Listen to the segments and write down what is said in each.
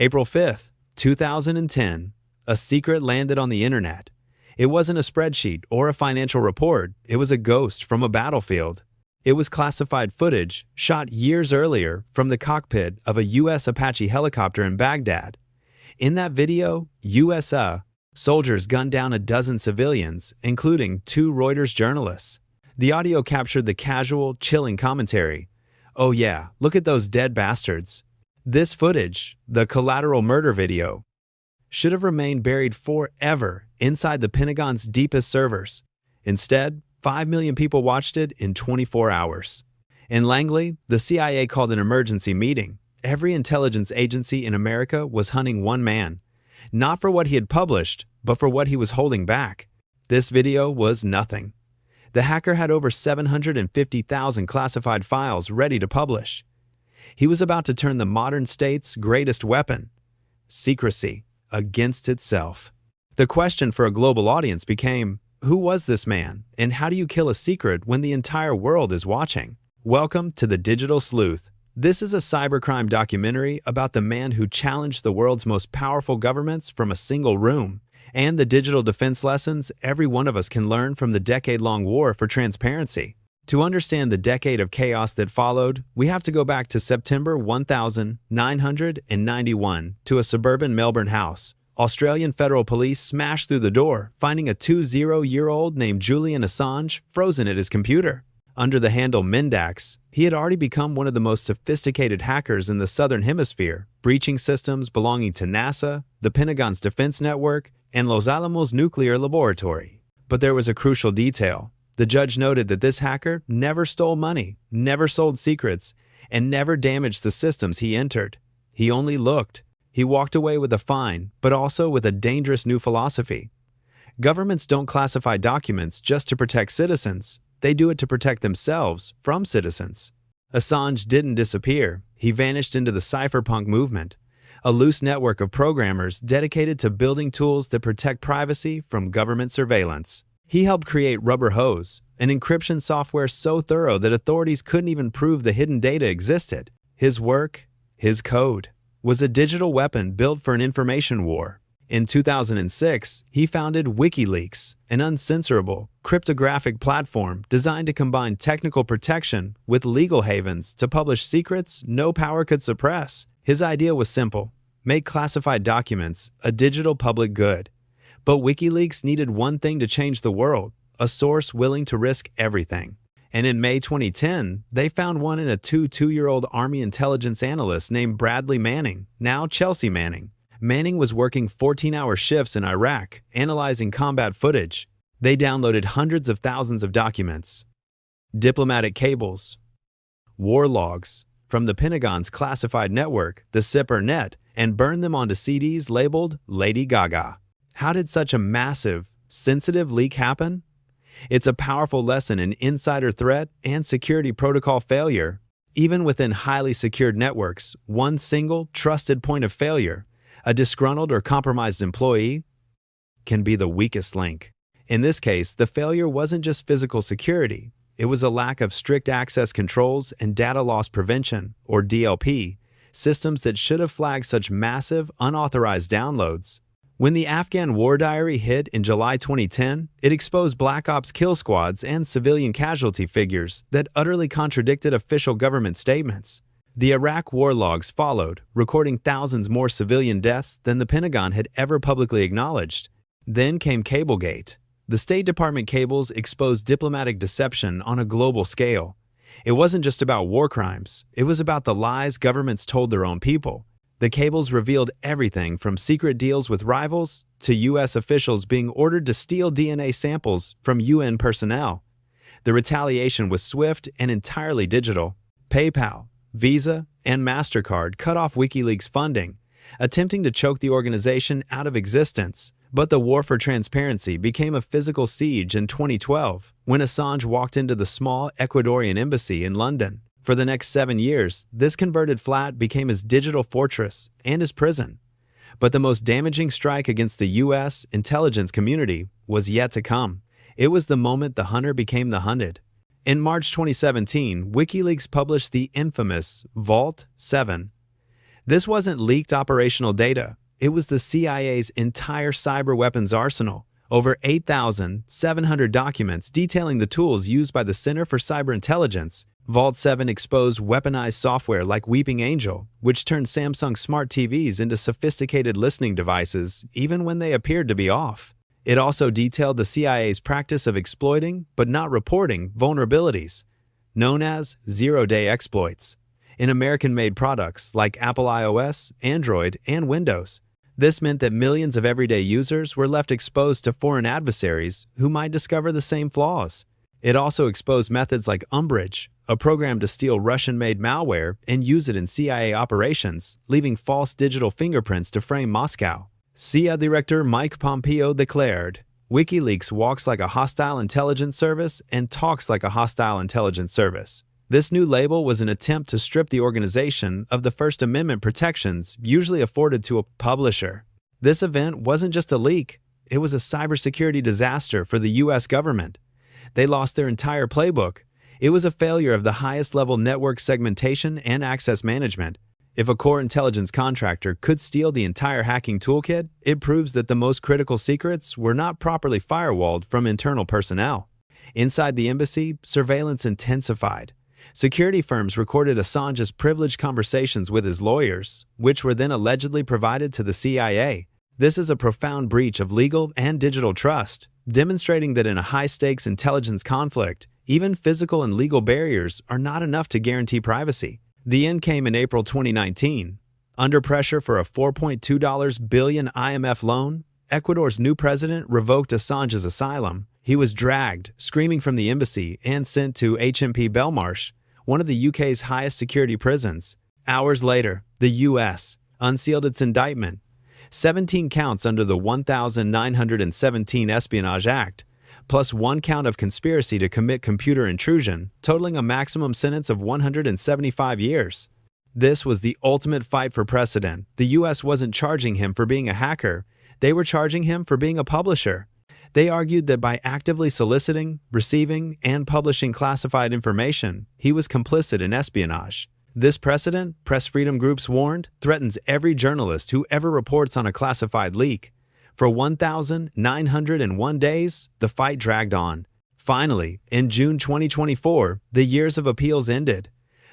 April 5th, 2010, a secret landed on the internet. It wasn't a spreadsheet or a financial report, it was a ghost from a battlefield. It was classified footage shot years earlier from the cockpit of a U.S. Apache helicopter in Baghdad. In that video, U.S. soldiers gunned down a dozen civilians, including 2 Reuters journalists. The audio captured the casual, chilling commentary. "Oh yeah, look at those dead bastards." This footage, the collateral murder video, should have remained buried forever inside the Pentagon's deepest servers. Instead, 5 million people watched it in 24 hours. In Langley, the CIA called an emergency meeting. Every intelligence agency in America was hunting one man, not for what he had published, but for what he was holding back. This video was nothing. The hacker had over 750,000 classified files ready to publish. He was about to turn the modern state's greatest weapon, secrecy, against itself. The question for a global audience became, who was this man, and how do you kill a secret when the entire world is watching? Welcome to The Digital Sleuth. This is a cybercrime documentary about the man who challenged the world's most powerful governments from a single room, and the digital defense lessons every one of us can learn from the decade-long war for transparency. To understand the decade of chaos that followed, we have to go back to September 1991 to a suburban Melbourne house. Australian federal police smashed through the door, finding a 20-year-old named Julian Assange frozen at his computer. Under the handle Mindax, he had already become one of the most sophisticated hackers in the Southern Hemisphere, breaching systems belonging to NASA, the Pentagon's defense network, and Los Alamos nuclear laboratory. But there was a crucial detail. The judge noted that this hacker never stole money, never sold secrets, and never damaged the systems he entered. He only looked. He walked away with a fine, but also with a dangerous new philosophy. Governments don't classify documents just to protect citizens. They do it to protect themselves from citizens. Assange didn't disappear. He vanished into the cypherpunk movement, a loose network of programmers dedicated to building tools that protect privacy from government surveillance. He helped create Rubber Hose, an encryption software so thorough that authorities couldn't even prove the hidden data existed. His work, his code, was a digital weapon built for an information war. In 2006, he founded Wikileaks, an uncensorable, cryptographic platform designed to combine technical protection with legal havens to publish secrets no power could suppress. His idea was simple: make classified documents a digital public good. But WikiLeaks needed one thing to change the world: a source willing to risk everything. And in May 2010, they found one in a 2-year-old Army intelligence analyst named Bradley Manning, now Chelsea Manning. Manning was working 14-hour shifts in Iraq, analyzing combat footage. They downloaded hundreds of thousands of documents, diplomatic cables, war logs from the Pentagon's classified network, the CyberNet, and burned them onto CDs labeled Lady Gaga. How did such a massive, sensitive leak happen? It's a powerful lesson in insider threat and security protocol failure. Even within highly secured networks, one single, trusted point of failure, a disgruntled or compromised employee, can be the weakest link. In this case, the failure wasn't just physical security. It was a lack of strict access controls and data loss prevention, or DLP, systems that should have flagged such massive, unauthorized downloads. When the Afghan War Diary hit in July 2010, it exposed Black Ops kill squads and civilian casualty figures that utterly contradicted official government statements. The Iraq war logs followed, recording thousands more civilian deaths than the Pentagon had ever publicly acknowledged. Then came Cablegate. The State Department cables exposed diplomatic deception on a global scale. It wasn't just about war crimes, it was about the lies governments told their own people. The cables revealed everything from secret deals with rivals to U.S. officials being ordered to steal DNA samples from UN personnel. The retaliation was swift and entirely digital. PayPal, Visa, and MasterCard cut off WikiLeaks funding, attempting to choke the organization out of existence. But the war for transparency became a physical siege in 2012 when Assange walked into the small Ecuadorian embassy in London. For the next 7 years, this converted flat became his digital fortress and his prison. But the most damaging strike against the U.S. intelligence community was yet to come. It was the moment the hunter became the hunted. In March 2017, WikiLeaks published the infamous Vault 7. This wasn't leaked operational data. It was the CIA's entire cyber weapons arsenal. Over 8,700 documents detailing the tools used by the Center for Cyber Intelligence. Vault 7 exposed weaponized software like Weeping Angel, which turned Samsung smart TVs into sophisticated listening devices even when they appeared to be off. It also detailed the CIA's practice of exploiting, but not reporting, vulnerabilities, known as zero-day exploits, in American-made products like Apple iOS, Android, and Windows. This meant that millions of everyday users were left exposed to foreign adversaries who might discover the same flaws. It also exposed methods like Umbrage, a program to steal Russian-made malware and use it in CIA operations, leaving false digital fingerprints to frame Moscow. CIA Director Mike Pompeo declared, "Wikileaks walks like a hostile intelligence service and talks like a hostile intelligence service." This new label was an attempt to strip the organization of the First Amendment protections usually afforded to a publisher. This event wasn't just a leak, it was a cybersecurity disaster for the U.S. government. They lost their entire playbook. It was a failure of the highest level network segmentation and access management. If a core intelligence contractor could steal the entire hacking toolkit, it proves that the most critical secrets were not properly firewalled from internal personnel. Inside the embassy, surveillance intensified. Security firms recorded Assange's privileged conversations with his lawyers, which were then allegedly provided to the CIA. This is a profound breach of legal and digital trust, demonstrating that in a high-stakes intelligence conflict, even physical and legal barriers are not enough to guarantee privacy. The end came in April 2019. Under pressure for a $4.2 billion IMF loan, Ecuador's new president revoked Assange's asylum. He was dragged, screaming from the embassy, and sent to HMP Belmarsh, one of the UK's highest security prisons. Hours later, the US unsealed its indictment. 17 counts under the 1917 Espionage Act, plus 1 count of conspiracy to commit computer intrusion, totaling a maximum sentence of 175 years. This was the ultimate fight for precedent. The US wasn't charging him for being a hacker, they were charging him for being a publisher. They argued that by actively soliciting, receiving, and publishing classified information, he was complicit in espionage. This precedent, press freedom groups warned, threatens every journalist who ever reports on a classified leak. For 1,901 days, the fight dragged on. Finally, in June 2024, the years of appeals ended.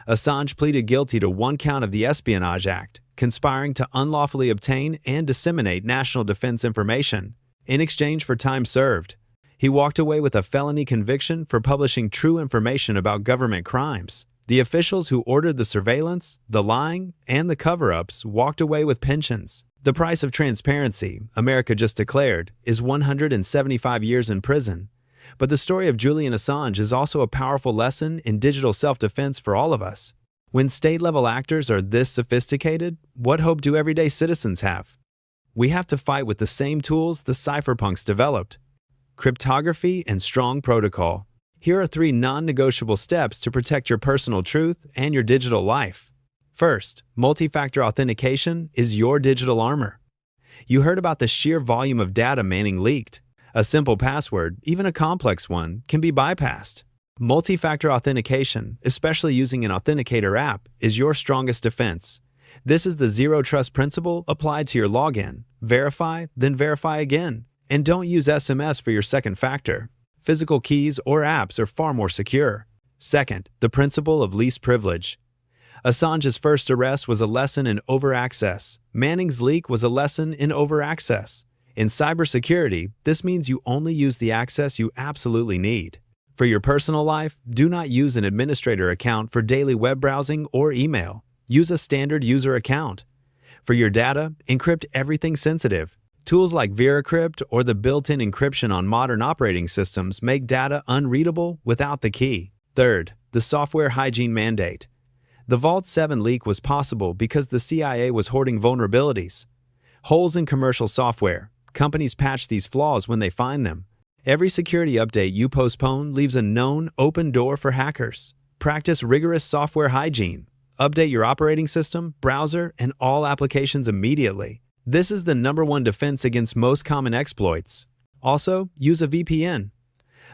Assange pleaded guilty to 1 count of the Espionage Act, conspiring to unlawfully obtain and disseminate national defense information. In exchange for time served, he walked away with a felony conviction for publishing true information about government crimes. The officials who ordered the surveillance, the lying, and the cover-ups walked away with pensions. The price of transparency, America just declared, is 175 years in prison. But the story of Julian Assange is also a powerful lesson in digital self-defense for all of us. When state-level actors are this sophisticated, what hope do everyday citizens have? We have to fight with the same tools the cypherpunks developed: cryptography and strong protocol. Here are 3 non-negotiable steps to protect your personal truth and your digital life. First, multi-factor authentication is your digital armor. You heard about the sheer volume of data Manning leaked. A simple password, even a complex one, can be bypassed. Multi-factor authentication, especially using an authenticator app, is your strongest defense. This is the zero trust principle applied to your login. Verify, then verify again. And don't use SMS for your second factor. Physical keys or apps are far more secure. Second, the principle of least privilege. Assange's first arrest was a lesson in over-access. Manning's leak was a lesson in over-access. In cybersecurity, this means you only use the access you absolutely need. For your personal life, do not use an administrator account for daily web browsing or email. Use a standard user account. For your data, encrypt everything sensitive. Tools like VeraCrypt or the built-in encryption on modern operating systems make data unreadable without the key. Third, the software hygiene mandate. The Vault 7 leak was possible because the CIA was hoarding vulnerabilities. Holes in commercial software. Companies patch these flaws when they find them. Every security update you postpone leaves a known open door for hackers. Practice rigorous software hygiene. Update your operating system, browser, and all applications immediately. This is the #1 defense against most common exploits. Also, use a VPN.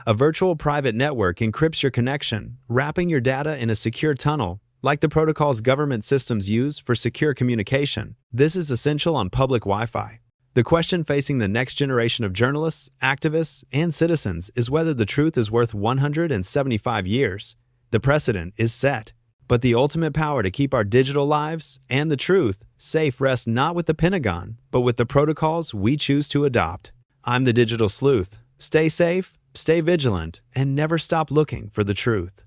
A virtual private network encrypts your connection, wrapping your data in a secure tunnel, like the protocols government systems use for secure communication. This is essential on public Wi-Fi. The question facing the next generation of journalists, activists, and citizens is whether the truth is worth 175 years. The precedent is set, but the ultimate power to keep our digital lives and the truth safe rests not with the Pentagon, but with the protocols we choose to adopt. I'm the Digital Sleuth. Stay safe, stay vigilant, and never stop looking for the truth.